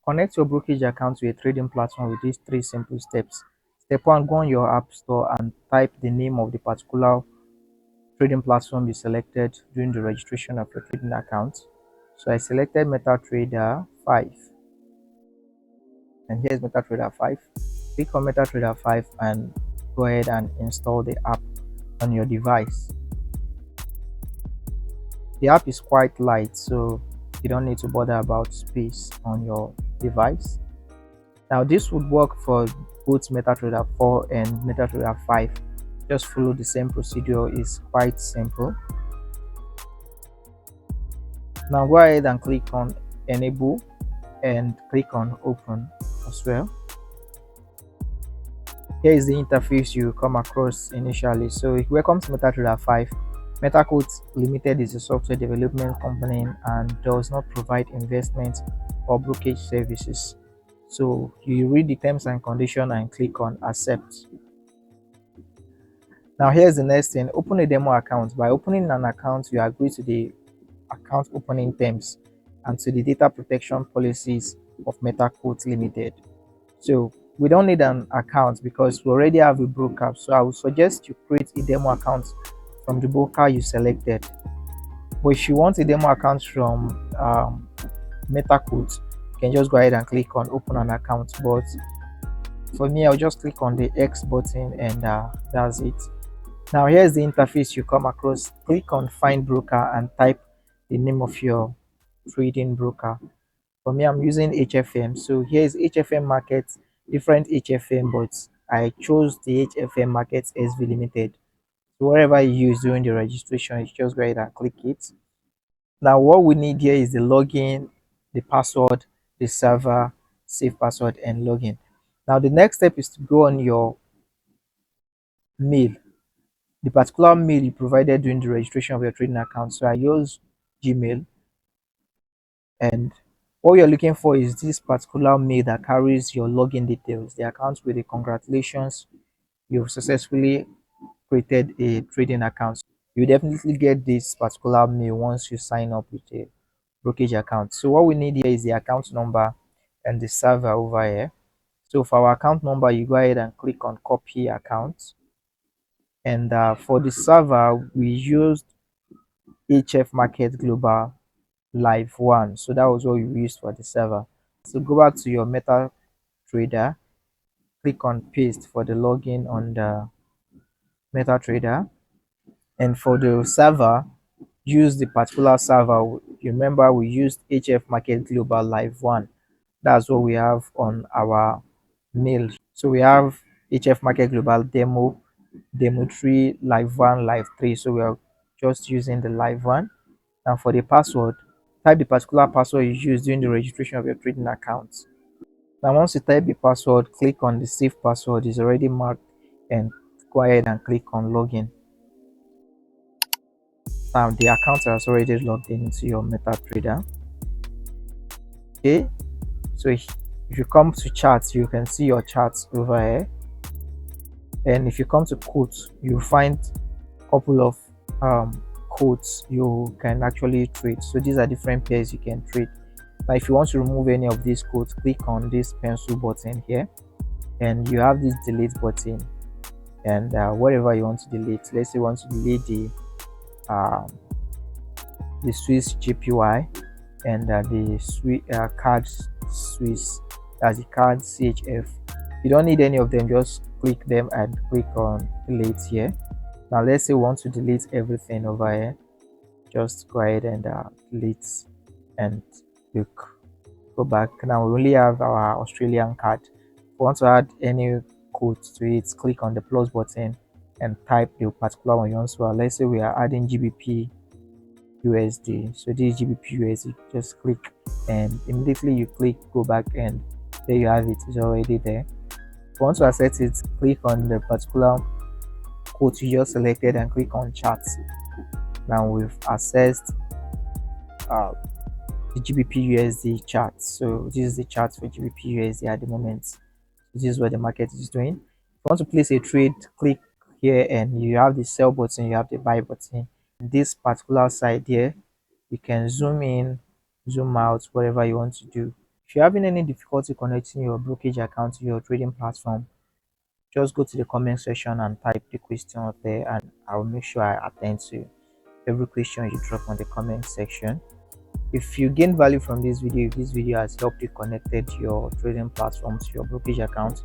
Connect your brokerage account to a trading platform with these three simple steps. Step one, go on your app store and type the name of the particular trading platform you selected during the registration of your trading account. So I selected MetaTrader 5, and here's MetaTrader 5. Click on MetaTrader 5 and go ahead and install the app on your device. The app is quite light, so you don't need to bother about space on your device. Now this would work for both MetaTrader 4 and MetaTrader 5. Just follow the same procedure, it's quite simple. Now go ahead and click on enable and click on open as well. Here is the interface you come across initially. So welcome to MetaTrader 5. MetaQuote Limited is a software development company and does not provide investment or brokerage services. So you read the terms and conditions and click on accept. Now here's the next thing. Open a demo account. By opening an account, you agree to the account opening terms and to the data protection policies of MetaQuote Limited. So we don't need an account because we already have a broker. So I would suggest you create a demo account from the broker you selected. But if you want a demo account from MetaQuote, you can just go ahead and click on open an account. But for me, I'll just click on the X button and that's it. Now here's the interface you come across. Click on find broker and type the name of your trading broker. For me, I'm using HFM. So here's HFM Markets, different HFM, but I chose the HFM Markets SV Limited. So whatever you use during the registration, you just go ahead and click it. Now what we need here is the login, the password, the server, save password, and login. Now the next step is to go on your mail, the particular mail you provided during the registration of your trading account. So I use Gmail, and what you're looking for is this particular mail that carries your login details, the account with the congratulations, you've successfully created a trading account. You definitely get this particular mail once you sign up with a brokerage account. So what we need here is the account number and the server over here. So for our account number, you go ahead and click on copy account, and for the server we used HF Market Global Live 1. So that was what we used for the server. So go back to your MetaTrader, click on paste for the login on the MetaTrader, and for the server, use the particular server. You remember we used HF Market Global Live 1. That's what we have on our mail. So we have HF Market Global Demo 3, Live 1, Live 3. So we are just using the Live 1. And for the password, type the particular password you use during the registration of your trading account. Now once you type the password, click on the save password. It's already marked, and go ahead and click on login. Now the account has already logged into your MetaTrader. Okay, so if you come to charts, you can see your charts over here, and if you come to quotes, you find a couple of quotes you can actually trade. So these are different pairs you can trade. Now if you want to remove any of these quotes, click on this pencil button here, and you have this delete button, and whatever you want to delete. Let's say you want to delete the Swiss JPY and the card Swiss, as the card CHF. You don't need any of them, just click them and click on delete here. Now let's say we want to delete everything over here, just go ahead and delete, and look, go back. Now we only have our Australian card. If we want to add any code to it, click on the plus button and type the particular one you want to add. Let's say we are adding GBP USD. So this is GBP USD. Just click, and immediately you click go back, and there you have it. It's already there. If you want to access it, click on the particular quote you just selected and click on charts. Now we've accessed the GBP USD chart. So this is the chart for GBP USD at the moment. This is what the market is doing. If you want to place a trade, click here, and you have the sell button, you have the buy button. This particular side here, you can zoom in, zoom out, whatever you want to do. If you're having any difficulty connecting your brokerage account to your trading platform, just go to the comment section and type the question up there, and I'll make sure I attend to every question you drop on the comment section. If you gain value from this video, if this video has helped you connected your trading platform to your brokerage account,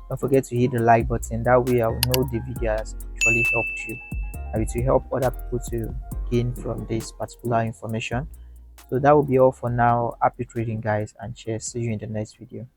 don't forget to hit the like button. That way I'll know the video has actually helped you, and it will help other people to gain from this particular information. So that will be all for now. Happy trading, guys, and cheers. See you in the next video.